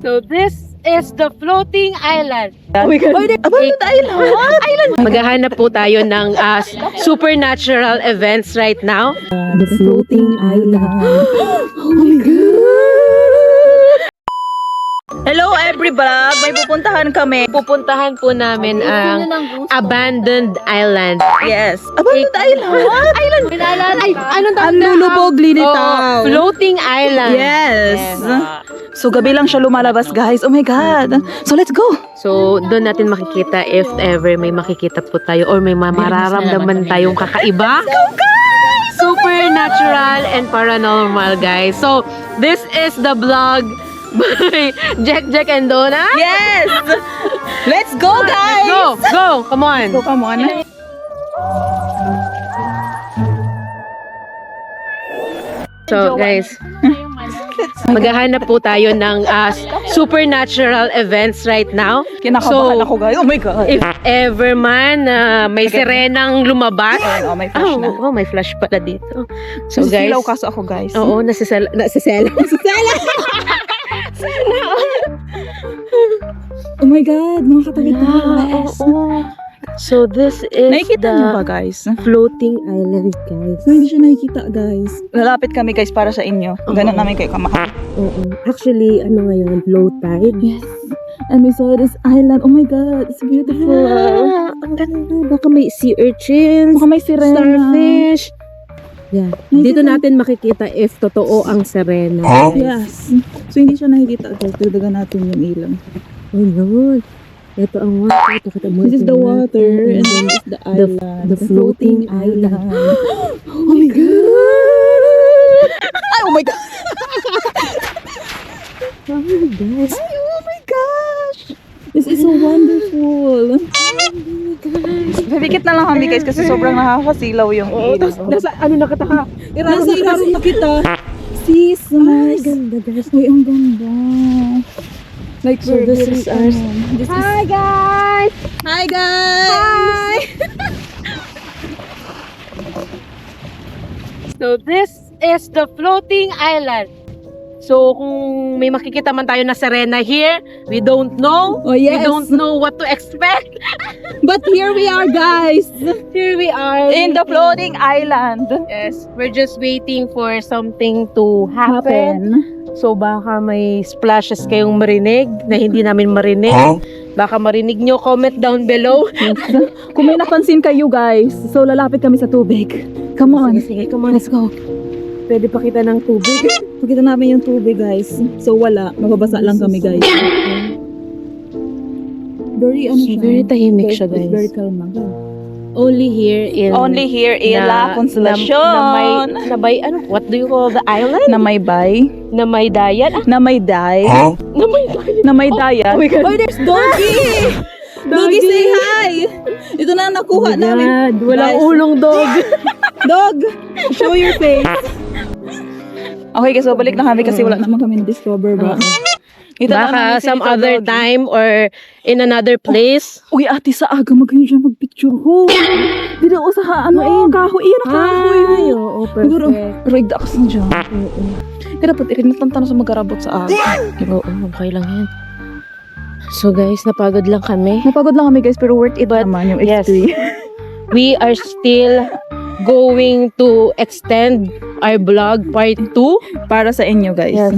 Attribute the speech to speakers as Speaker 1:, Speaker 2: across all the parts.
Speaker 1: So this is the floating island.
Speaker 2: Oh my God. Abandoned island.
Speaker 1: Maghahanap po tayo ng supernatural events right now.
Speaker 2: The floating island. Oh my God. Hello everybody. May pupuntahan kami.
Speaker 1: Pupuntahan po namin ang abandoned island.
Speaker 2: Yes. Abandoned island.
Speaker 1: Ay, anong tawag
Speaker 2: Ang lulubog linitaw.
Speaker 1: Floating island.
Speaker 2: Yes. So gabi lang siya lumalabas, guys. Oh my God. So let's go.
Speaker 1: So, doon natin makikita if ever may makikita po tayo or may mararamdaman tayong kakaiba. Supernatural and paranormal, guys. So, this is the vlog by Jack and Donna.
Speaker 2: Yes. Let's go, guys.
Speaker 1: Go. Come on.
Speaker 2: Go, come on.
Speaker 1: So, guys, maghahanap po tayo ng supernatural events right now.
Speaker 2: Kinakabahan ako, guys. Oh my God.
Speaker 1: If ever man may sirenang lumabas.
Speaker 2: Oh, may flash na.
Speaker 1: Oh, may flash pala dito. So, guys.
Speaker 2: Nasisilaw kaso ako, guys.
Speaker 1: Oo, nasisela.
Speaker 2: Oh my God. Mga katabi-tabi.
Speaker 1: So, this is
Speaker 2: Nakikita niyo ba, guys?
Speaker 1: floating island, guys.
Speaker 2: No, hindi siya nakikita, guys. Lalapit kami, guys, para sa inyo. Ganun namin kayo kamahal.
Speaker 1: Oo. Actually, ano ngayon? Low tide?
Speaker 2: Yes. And we saw this island. Oh my God. It's beautiful.
Speaker 1: Ang ganda. Baka may sea urchins,
Speaker 2: Baka may sirena.
Speaker 1: starfish. Yeah. Dito natin makikita if totoo ang sirena.
Speaker 2: Yes. So, hindi siya nakikita, guys. Tudagan natin yung ilang.
Speaker 1: Oh, Lord. Ito ang water.
Speaker 2: This is the water. And then this is the island.
Speaker 1: The floating island.
Speaker 2: Oh my God. Ay, oh my God.
Speaker 1: Guys.
Speaker 2: Ay, oh my gosh. This is so wonderful. Pipikit na lang kami, guys, kasi sobrang nakakasilaw yung ilaw.
Speaker 1: Nasa ano nakataka?
Speaker 2: Nasa ilalim na kita. Sis, nice.
Speaker 1: Ganda, guys.
Speaker 2: Ay, ang ganda. Like,
Speaker 1: So, this is ours.
Speaker 2: Hi, guys! Hi, guys!
Speaker 1: So, this is the floating island. So, kung may makikita man tayo na sirena here, we don't know.
Speaker 2: Oh, yes.
Speaker 1: We don't know what to expect.
Speaker 2: But here we are, guys!
Speaker 1: Here we are.
Speaker 2: In the floating island.
Speaker 1: Yes, we're just waiting for something to happen. So, baka may splashes kayong marinig na hindi namin marinig. Baka marinig nyo, comment down below.
Speaker 2: Kung may napansin kayo, guys, so lalapit kami sa tubig. Come on.
Speaker 1: Sige, come on.
Speaker 2: Let's go.
Speaker 1: Pwede pakita ng tubig.
Speaker 2: Pakita namin yung tubig, guys. So wala, mababasa lang kami, guys. Very siya.
Speaker 1: Very tahimik siya, guys.
Speaker 2: It's very calm lang.
Speaker 1: Only here in
Speaker 2: La Consolacion.
Speaker 1: na may ano, what do you call the island?
Speaker 2: Na may bay.
Speaker 1: Na may dayan.
Speaker 2: Na may day.
Speaker 1: Na may dayan.
Speaker 2: Na may dayan.
Speaker 1: Oh my God.
Speaker 2: Oh, there's Doggy! Doggy, say hi! Ito na nakuha namin.
Speaker 1: Walang
Speaker 2: Guys.
Speaker 1: ulong dog.
Speaker 2: Dog! Show your face. Okay, so balik na kami kasi wala naman kami na-discover ba? Ito na namin
Speaker 1: Baka
Speaker 2: si
Speaker 1: some
Speaker 2: Tito
Speaker 1: other
Speaker 2: Doggy.
Speaker 1: time or in another place.
Speaker 2: Uy, ate, sa aga magayon siya magpicture ko. Dito ako sa kahoy. Iyan ang kahoy.
Speaker 1: Oo,
Speaker 2: Siguro,
Speaker 1: perfect.
Speaker 2: rigged ako sa dyan. Kaya dapat irinatantana sa magarabot sa aga.
Speaker 1: Oo, okay lang yan. So guys, napagod lang kami.
Speaker 2: Napagod lang kami, guys, pero worth it naman yung
Speaker 1: yes.
Speaker 2: X3.
Speaker 1: We are still going to extend our vlog part 2.
Speaker 2: Para sa inyo, guys.
Speaker 1: Yes.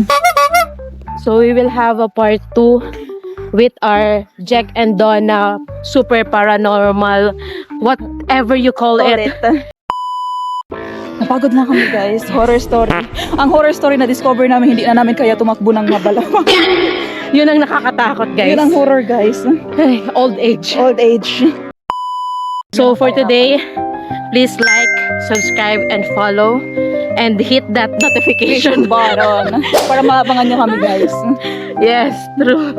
Speaker 1: So we will have a part 2 with our Jack and Donna super paranormal, whatever you call it.
Speaker 2: Napagod lang kami, guys. Horror story. Ang horror story na discover namin, hindi na namin kaya tumakbo ng mabalaw.
Speaker 1: Yun ang nakakatakot, guys.
Speaker 2: Yun ang horror, guys.
Speaker 1: Ay, old age.
Speaker 2: Old age.
Speaker 1: So for today, please like, subscribe, and follow. And hit that notification
Speaker 2: Button. Para maabangan nyo kami, guys.
Speaker 1: Yes, true.